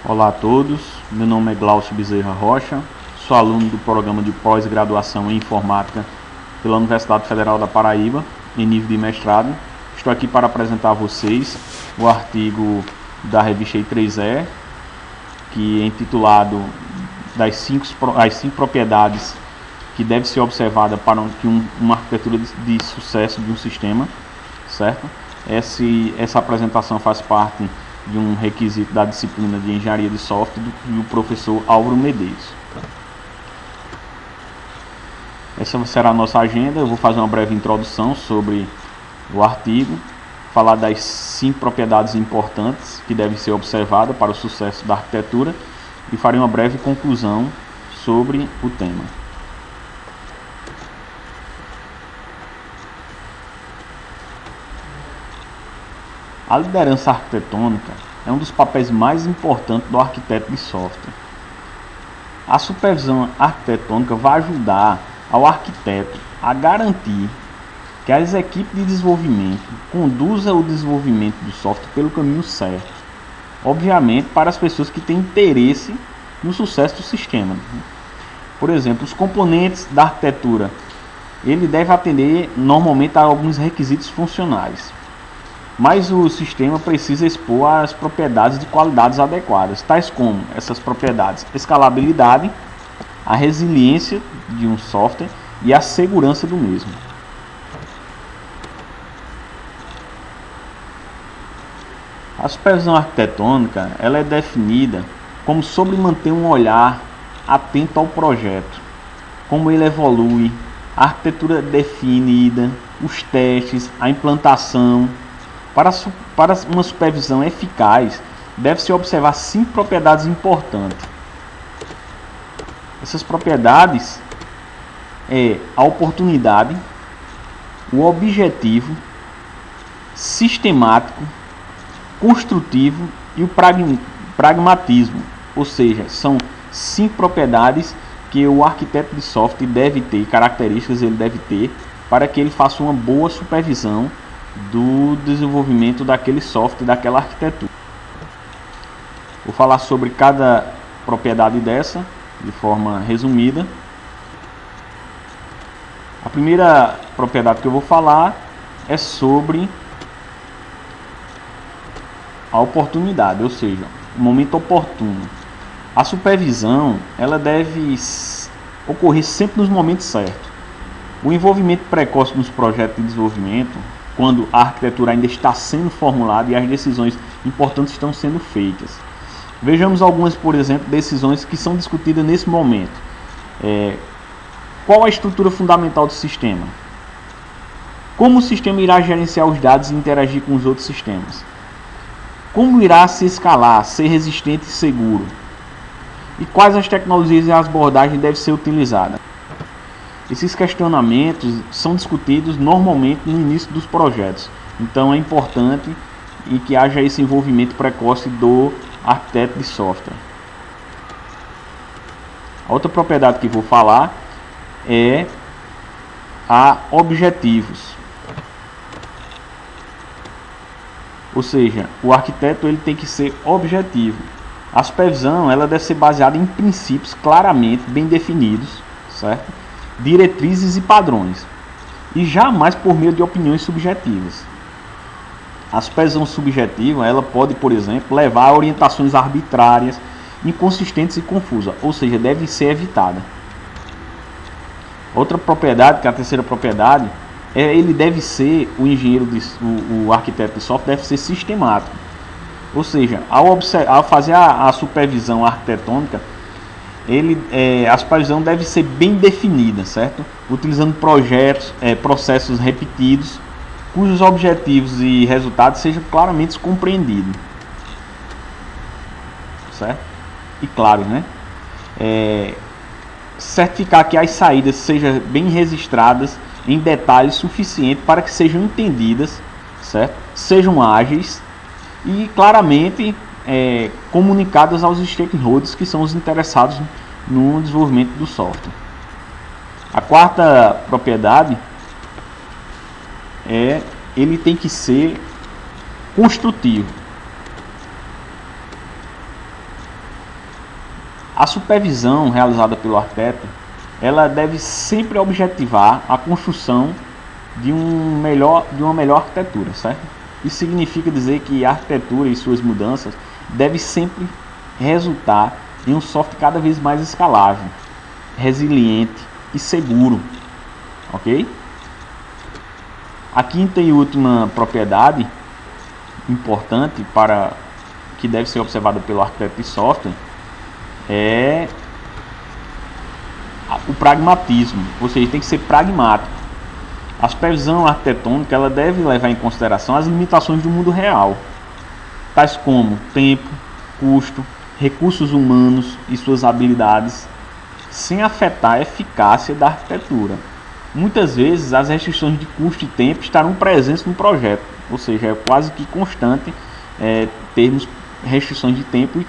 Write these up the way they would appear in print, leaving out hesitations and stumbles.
Olá a todos, meu nome é Glaucio Bezerra Rocha, sou aluno do programa de pós-graduação em informática pela Universidade Federal da Paraíba, em nível de mestrado. Estou aqui para apresentar a vocês o artigo da revista I3E, que é intitulado as 5 propriedades que devem ser observadas para uma arquitetura de sucesso de um sistema, certo? Essa apresentação faz parte de um requisito da disciplina de Engenharia de Software do professor Álvaro Medeiros. Essa será a nossa agenda. Eu vou fazer uma breve introdução sobre o artigo, falar das 5 propriedades importantes que devem ser observadas para o sucesso da arquitetura e farei uma breve conclusão sobre o tema. A liderança arquitetônica é um dos papéis mais importantes do arquiteto de software. A supervisão arquitetônica vai ajudar ao arquiteto a garantir que as equipes de desenvolvimento conduzam o desenvolvimento do software pelo caminho certo. Obviamente, para as pessoas que têm interesse no sucesso do sistema. Por exemplo, os componentes da arquitetura, ele deve atender normalmente a alguns requisitos funcionais. Mas o sistema precisa expor as propriedades de qualidades adequadas, tais como essas propriedades: escalabilidade, a resiliência de um software e a segurança do mesmo. A supervisão arquitetônica ela é definida como sobre manter um olhar atento ao projeto, como ele evolui, a arquitetura definida, os testes, a implantação. Para uma supervisão eficaz, deve-se observar 5 propriedades importantes. Essas propriedades é a oportunidade, o objetivo, sistemático, construtivo e o pragmatismo. Ou seja, são 5 propriedades que o arquiteto de software deve ter, características ele deve ter, para que ele faça uma boa supervisão do desenvolvimento daquele software, daquela arquitetura. Vou falar sobre cada propriedade dessa de forma resumida. A primeira propriedade que eu vou falar é sobre a oportunidade, ou seja, o momento oportuno. A supervisão ela deve ocorrer sempre nos momentos certos. O envolvimento precoce nos projetos de desenvolvimento, quando a arquitetura ainda está sendo formulada e as decisões importantes estão sendo feitas. Vejamos algumas, por exemplo, decisões que são discutidas nesse momento. Qual a estrutura fundamental do sistema? Como o sistema irá gerenciar os dados e interagir com os outros sistemas? Como irá se escalar, ser resistente e seguro? E quais as tecnologias e as abordagens devem ser utilizadas? Esses questionamentos são discutidos normalmente no início dos projetos. Então é importante que haja esse envolvimento precoce do arquiteto de software. A outra propriedade que vou falar é a objetivos. Ou seja, o arquiteto ele tem que ser objetivo. A supervisão ela deve ser baseada em princípios claramente bem definidos, certo? Diretrizes e padrões, e jamais por meio de opiniões subjetivas. A supervisão subjetiva ela pode, por exemplo, levar a orientações arbitrárias, inconsistentes e confusas, ou seja, deve ser evitada. Outra propriedade, que é a terceira propriedade, ele deve ser, o arquiteto de software deve ser sistemático. Ou seja, ao fazer a supervisão arquitetônica, a supervisão deve ser bem definida, certo? Utilizando processos repetidos, cujos objetivos e resultados sejam claramente compreendidos, certo? E claro, né? Certificar que as saídas sejam bem registradas em detalhes suficientes para que sejam entendidas, certo? Sejam ágeis e claramente comunicadas aos stakeholders, que são os interessados no desenvolvimento do software. A quarta propriedade ele tem que ser construtivo. A supervisão realizada pelo arquiteto, ela deve sempre objetivar a construção de uma melhor arquitetura, certo? Isso significa dizer que a arquitetura e suas mudanças devem sempre resultar em um software cada vez mais escalável, resiliente e seguro, ok? A quinta e última propriedade importante que deve ser observada pelo arquiteto de software é o pragmatismo, ou seja, tem que ser pragmático. A supervisão arquitetônica ela deve levar em consideração as limitações do mundo real, tais como tempo, custo, recursos humanos e suas habilidades, sem afetar a eficácia da arquitetura. Muitas vezes as restrições de custo e tempo estarão presentes no projeto, ou seja, é quase que constante termos restrições de tempo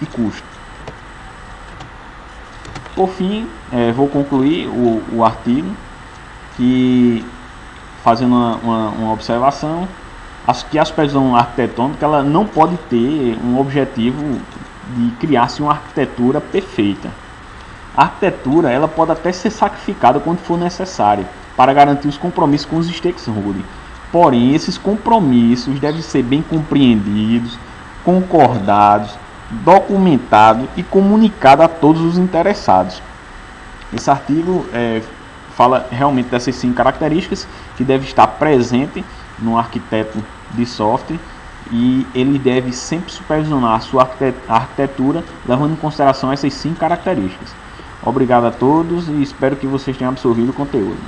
e custo. Por fim, vou concluir o artigo fazendo uma observação, que a supervisão arquitetônica ela não pode ter um objetivo de criar-se uma arquitetura perfeita. A arquitetura ela pode até ser sacrificada quando for necessário para garantir os compromissos com os stakeholders. Porém, esses compromissos devem ser bem compreendidos, concordados, documentados e comunicados a todos os interessados. Esse artigo fala realmente dessas 5 características que devem estar presentes no arquiteto de software, e ele deve sempre supervisionar a sua arquitetura levando em consideração essas 5 características. Obrigado a todos e espero que vocês tenham absorvido o conteúdo.